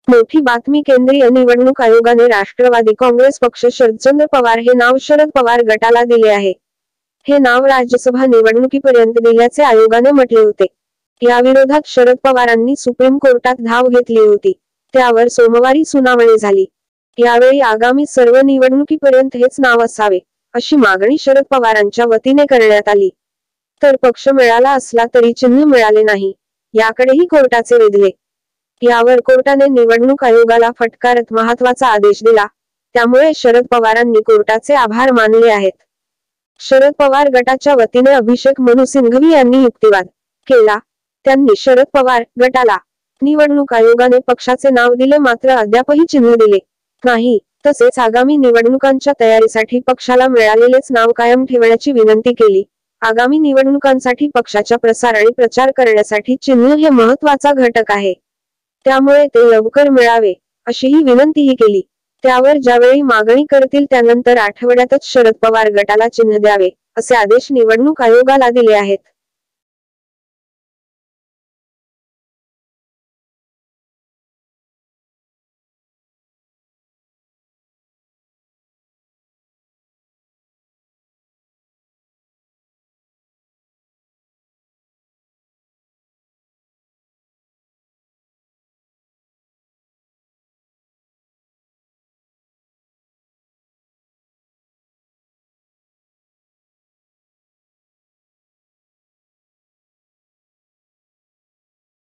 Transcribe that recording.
मोठी बातमी केंद्रीय निवडणूक आयोगाने राष्ट्रवादी काँग्रेस पक्ष शरदचंद्र पवार हे नाव शरद पवार गटाला दिले आहे. हे नाव राज्यसभा निवडणुकीपर्यंत दिल्याचे आयोगाने म्हटले होते. या विरोधात शरद पवारांनी सुप्रीम कोर्टात धाव घेतली होती. त्यावर सोमवारी सुनावणी झाली. यावेळी आगामी सर्व निवडणुकीपर्यंत हेच नाव असावे अशी मागणी शरद पवारांच्या वतीने करण्यात आली. तर पक्ष मिळाला असला तरी चिन्ह मिळाले नाही, याकडेही कोर्टाचे वेधले. यावर कोर्टाने निवडणूक आयोगाला फटकारत महत्त्वाचा आदेश दिला. त्यामुळे शरद पवारांनी कोर्टाचे आभार मानले आहेत. शरद पवार गटाच्या वतीने अभिषेक मनु सिंघवी यांनी युक्तिवाद केला. त्यांनी शरद पवार गटाला निवडणूक आयोगाने पक्षाचे नाव दिले मात्र अद्यापही चिन्ह दिले नाही. तसेच आगामी निवडणुकांच्या तयारीसाठी पक्षाला मिळालेलेच नाव कायम ठेवण्याची विनंती केली. आगामी निवडणुकांसाठी पक्षाच्या प्रसार आणि प्रचार करण्यासाठी चिन्ह हे महत्त्वाचा घटक आहे. त्यामुळे ते लवकर मिळावे अशीही विनंतीही केली. त्यावर ज्यावेळी मागणी करतील त्यानंतर आठवड्यातच शरद पवार गटाला चिन्ह द्यावे असे आदेश निवडणूक आयोगाला दिले आहेत.